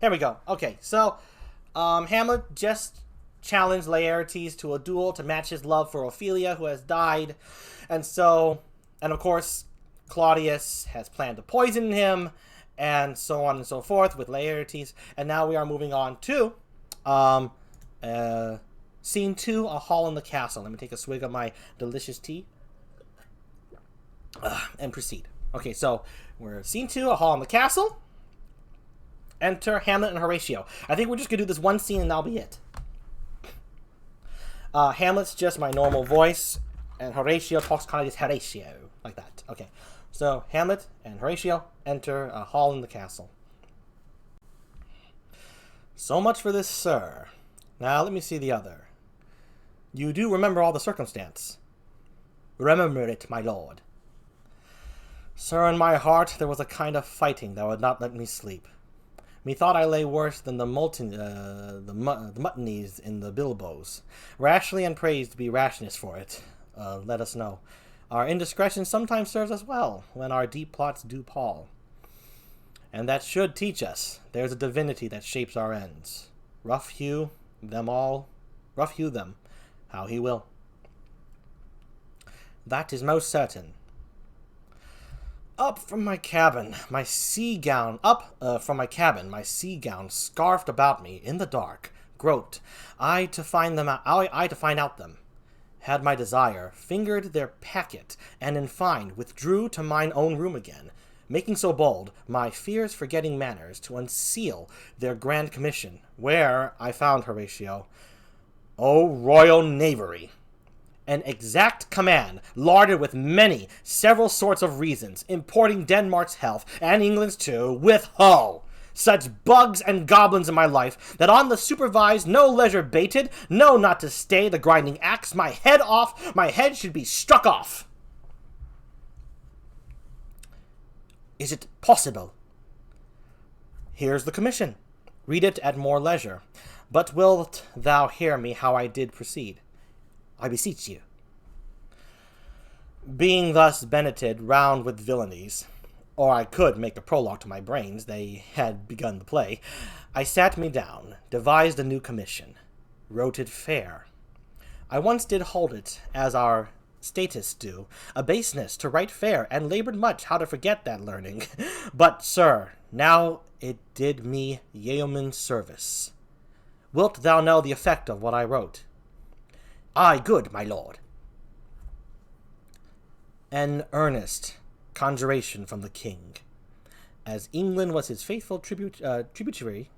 Here we go. Okay, so Hamlet just challenged Laertes to a duel to match his love for Ophelia, who has died. And of course, Claudius has planned to poison him, and so on and so forth with Laertes. And now we are moving on to scene 2, a hall in the castle. Let me take a swig of my delicious tea and proceed. Okay, so we're scene 2, a hall in the castle. Enter Hamlet and Horatio. I think we're just going to do this one scene and that'll be it. Hamlet's just my normal voice, and Horatio talks kind of just Horatio, like that. Okay, so Hamlet and Horatio enter a hall in the castle. So much for this, sir. Now let me see the other. You do remember all the circumstance. Remember it, my lord. Sir, in my heart there was a kind of fighting that would not let me sleep. Methought I lay worse than the muttonies in the bilboes. Rashly and praised be rashness for it. Let us know. Our indiscretion sometimes serves us well, when our deep plots do pall. And that should teach us, there's a divinity that shapes our ends. Rough hew them, how he will. That is most certain. Up from my cabin, my sea gown scarfed about me in the dark, groped, I to find out them. Had my desire, fingered their packet, and in fine withdrew to mine own room again, making so bold, my fears forgetting manners, to unseal their grand commission, where I found Horatio. O royal knavery! An exact command, larded with several sorts of reasons, importing Denmark's health, and England's too, with such bugs and goblins in my life, that on the supervised no leisure baited, no not to stay the grinding axe, my head should be struck off. Is it possible? Here's the commission. Read it at more leisure. But wilt thou hear me how I did proceed? I beseech you. Being thus benneted round with villainies, or I could make a prologue to my brains, they had begun the play, I sat me down, devised a new commission, wrote it fair. I once did hold it, as our statists do, a baseness to write fair, and labored much how to forget that learning. But, sir, now it did me yeoman service. Wilt thou know the effect of what I wrote? Ay, good, my lord. An earnest conjuration from the king, as England was his faithful tributary,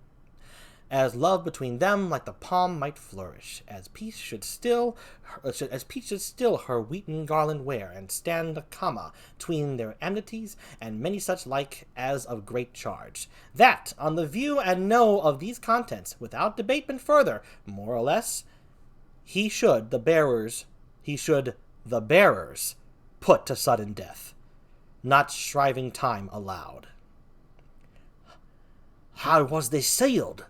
as love between them like the palm might flourish, as peace should still her wheaten garland wear, and stand a comma tween their enmities, and many such like as of great charge. That, on the view and know of these contents, without debatement further, more or less, he should the bearers put to sudden death, not shriving time allowed. How was they sealed?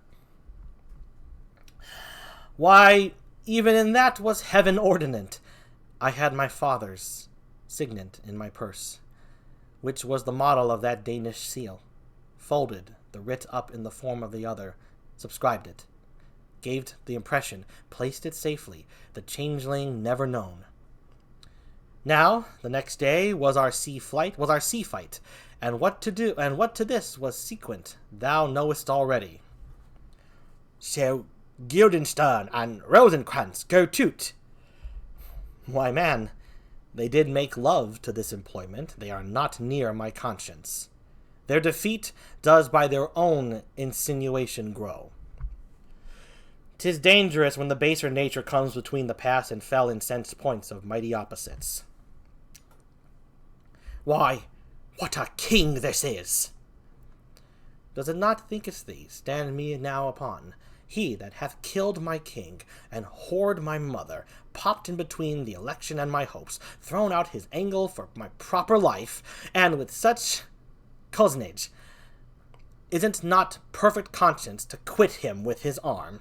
Why, even in that was heaven ordinant. I had my father's signet in my purse, which was the model of that Danish seal, folded the writ up in the form of the other, subscribed it, gave the impression, placed it safely, the changeling never known. Now, the next day was our sea fight, and what to this was sequent, thou knowest already. So Guildenstern and Rosencrantz go to't. Why, man, they did make love to this employment, they are not near my conscience. Their defeat does by their own insinuation grow. 'Tis dangerous when the baser nature comes between the past and fell incensed points of mighty opposites. Why, what a king this is! Does it not, thinkest thee, stand me now upon? He that hath killed my king, and whored my mother, popped in between the election and my hopes, thrown out his angle for my proper life, and with such cozenage, isn't not perfect conscience to quit him with his arm?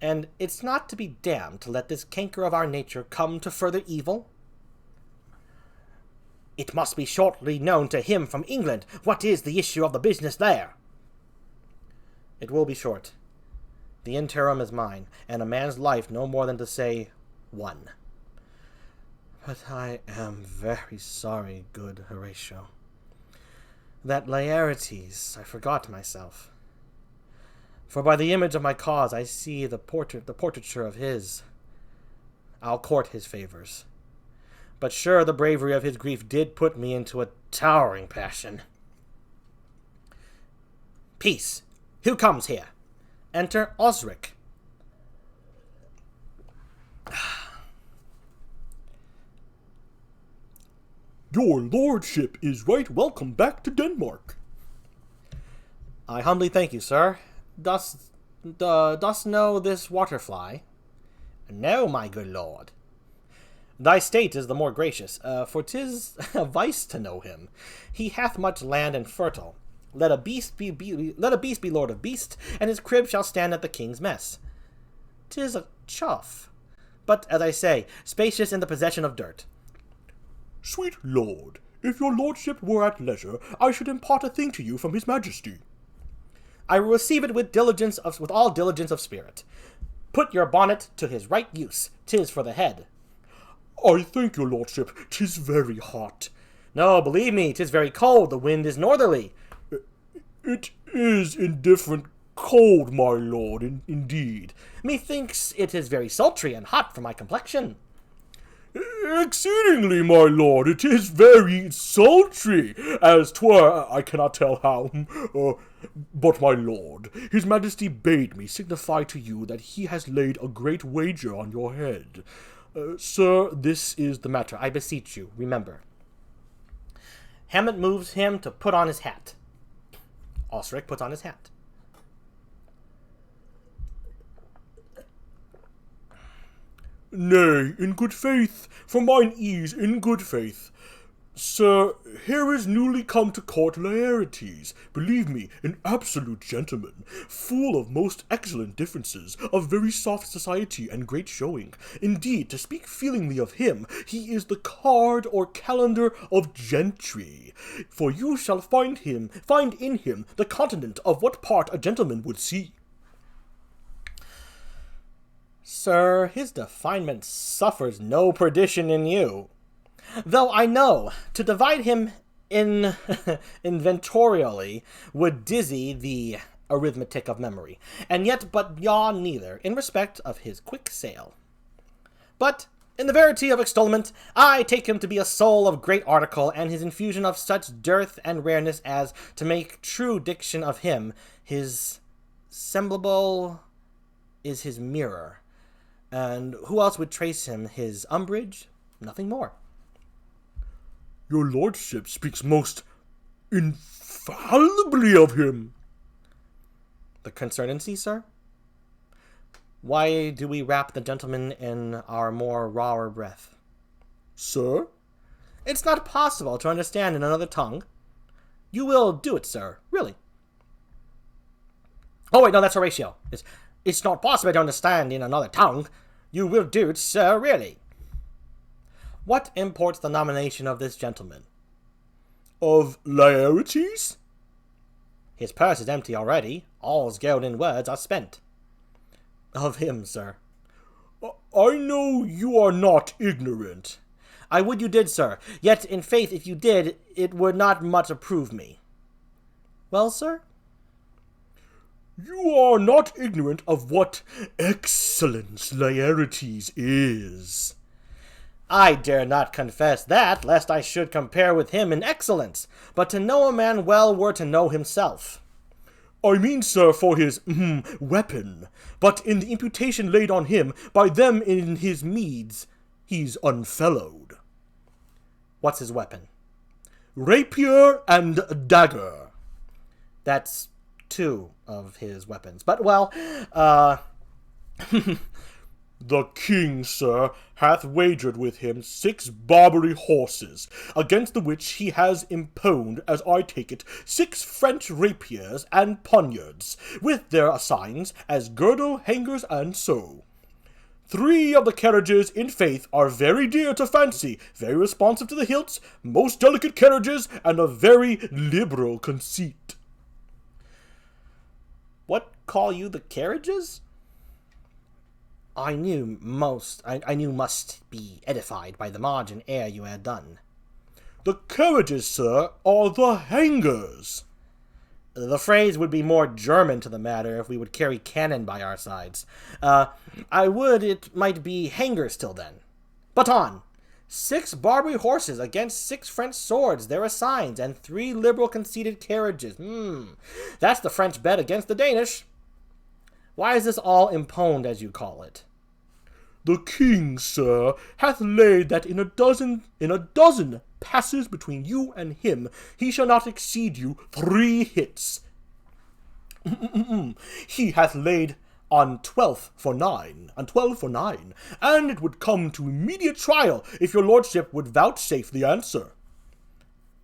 And it's not to be damned to let this canker of our nature come to further evil? It must be shortly known to him from England what is the issue of the business there. It will be short. The interim is mine, and a man's life no more than to say, 1. But I am very sorry, good Horatio. That Laertes, I forgot myself. For by the image of my cause I see the portraiture of his. I'll court his favors. But sure the bravery of his grief did put me into a towering passion. Peace! Who comes here? Enter Osric. Your lordship is right welcome back to Denmark. I humbly thank you, sir. Dost know this waterfly? No, my good lord. Thy state is the more gracious, for 'tis a vice to know him. He hath much land and fertile. Let a beast be lord of beast, and his crib shall stand at the king's mess. 'Tis a chuff, but, as I say, spacious in the possession of dirt. Sweet lord, if your lordship were at leisure, I should impart a thing to you from his majesty. I will receive it with all diligence of spirit. Put your bonnet to his right use. 'Tis for the head. I thank your lordship. 'Tis very hot. No, believe me, 'tis very cold. The wind is northerly. It is indifferent cold, my lord, indeed. Methinks it is very sultry and hot for my complexion. Exceedingly, my lord, it is very sultry, as 'twere, I cannot tell how, but my lord, his majesty bade me signify to you that he has laid a great wager on your head. Sir, this is the matter. I beseech you, remember. Hamlet moves him to put on his hat. Osric puts on his hat. Nay, in good faith, for mine ease, in good faith. Sir, here is newly come to court Laertes, believe me, an absolute gentleman, full of most excellent differences, of very soft society and great showing. Indeed, to speak feelingly of him, he is the card or calendar of gentry, for you shall find in him the continent of what part a gentleman would see. Sir, his definement suffers no perdition in you. Though I know, to divide him inventorially would dizzy the arithmetic of memory, and yet but yaw neither, in respect of his quick sail. But, in the verity of extolment, I take him to be a soul of great article, and his infusion of such dearth and rareness as to make true diction of him. His semblable is his mirror. And who else would trace him? His umbrage? Nothing more. Your lordship speaks most infallibly of him. The concernancy, sir? Why do we wrap the gentleman in our more rawer breath? Sir? It's not possible to understand in another tongue. You will do it, sir, really. Oh, wait, no, that's Horatio. It's not possible to understand in another tongue. You will do it, sir, really. What imports the nomination of this gentleman? Of Laertes? His purse is empty already. All's golden words are spent. Of him, sir. I know you are not ignorant. I would you did, sir. Yet, in faith, if you did, it would not much approve me. Well, sir? You are not ignorant of what excellence Laertes is. I dare not confess that, lest I should compare with him in excellence. But to know a man well were to know himself. I mean, sir, for his, weapon. But in the imputation laid on him, by them in his meads, he's unfellowed. What's his weapon? Rapier and dagger. That's 2 of his weapons. But, well, The king, sir, hath wagered with him 6 Barbary horses, against the which he has imponed, as I take it, 6 French rapiers and poniards, with their assigns, as girdle, hangers, and so. 3 of the carriages, in faith, are very dear to fancy, very responsive to the hilts, most delicate carriages, and of very liberal conceit. What call you the carriages? I knew must be edified by the margin ere you had done. The carriages, sir, are the hangers. The phrase would be more German to the matter if we would carry cannon by our sides. I would it might be hangers till then. But on! 6 Barbary horses against 6 French swords, there are signs, and 3 liberal conceited carriages. That's the French bet against the Danish. Why is this all imponed, as you call it? The king, sir, hath laid that in a dozen passes between you and him, he shall not exceed you 3 hits. He hath laid on 12 for 9, and it would come to immediate trial if your lordship would vouchsafe the answer.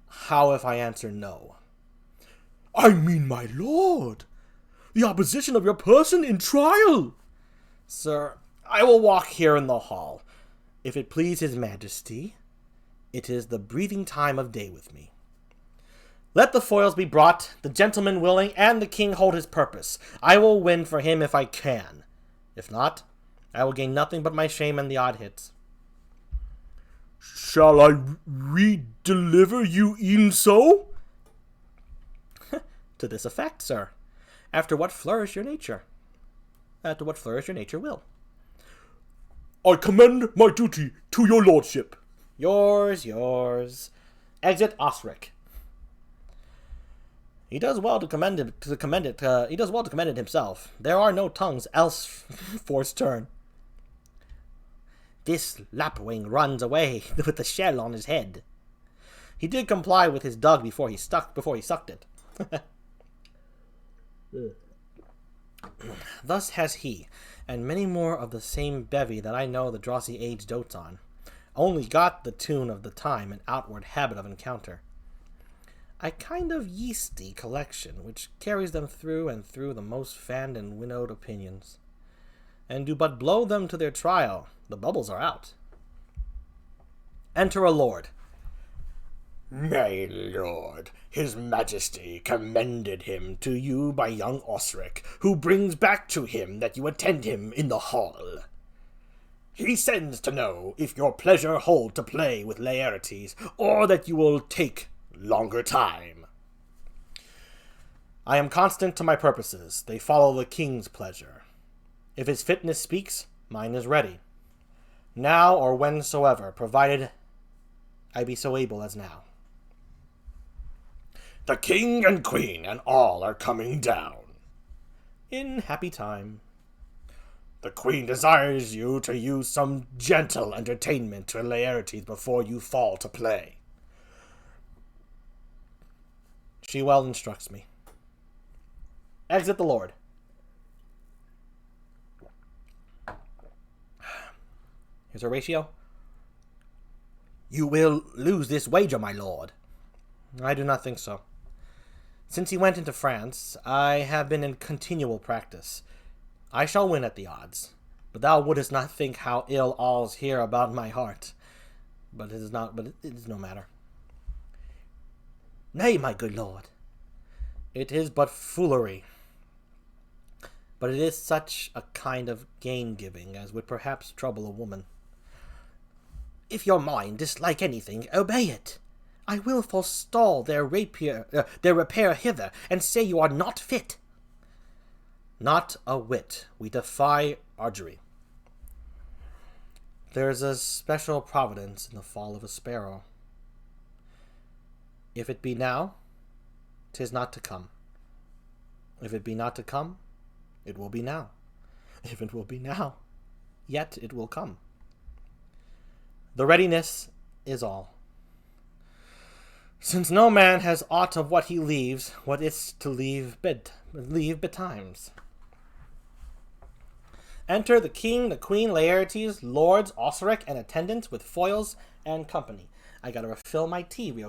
How if I answer no? I mean, my lord, the opposition of your person in trial. Sir, I will walk here in the hall. If it please his majesty, it is the breathing time of day with me. Let the foils be brought, the gentleman willing, and the king hold his purpose. I will win for him if I can. If not, I will gain nothing but my shame and the odd hits. Shall I re-deliver you e'en so? To this effect, sir. After what flourish your nature will. I commend my duty to your lordship. Yours. Exit Osric. He does well to commend it himself. There are no tongues else for's turn. This lapwing runs away with the shell on his head. He did comply with his dug before he sucked it. Thus has he, and many more of the same bevy that I know the drossy age dotes on, only got the tune of the time and outward habit of encounter. A kind of yeasty collection, which carries them through and through the most fanned and winnowed opinions, and do but blow them to their trial, the bubbles are out. Enter a lord. My lord, his majesty commended him to you by young Osric, who brings back to him that you attend him in the hall. He sends to know if your pleasure hold to play with Laertes, or that you will take longer time. I am constant to my purposes. They follow the king's pleasure. If his fitness speaks, mine is ready. Now or whensoever, provided I be so able as now. The king and queen and all are coming down. In happy time. The queen desires you to use some gentle entertainment to Laertes before you fall to play. She well instructs me. Exit the lord. Here's Horatio. You will lose this wager, my lord. I do not think so. Since he went into France, I have been in continual practice. I shall win at the odds, but thou wouldst not think how ill all's here about my heart. But it is no matter. Nay, my good lord, it is but foolery. But it is such a kind of gain-giving as would perhaps trouble a woman. If your mind dislike anything, obey it. I will forestall their repair hither, and say you are not fit. Not a whit. We defy archery. There's a special providence in the fall of a sparrow. If it be now, 'tis not to come. If it be not to come, it will be now. If it will be now, yet it will come. The readiness is all. Since no man has aught of what he leaves, what is to leave betimes. Enter the king, the queen, Laertes, lords, Osric, and attendants with foils and company. I gotta refill my tea real quick.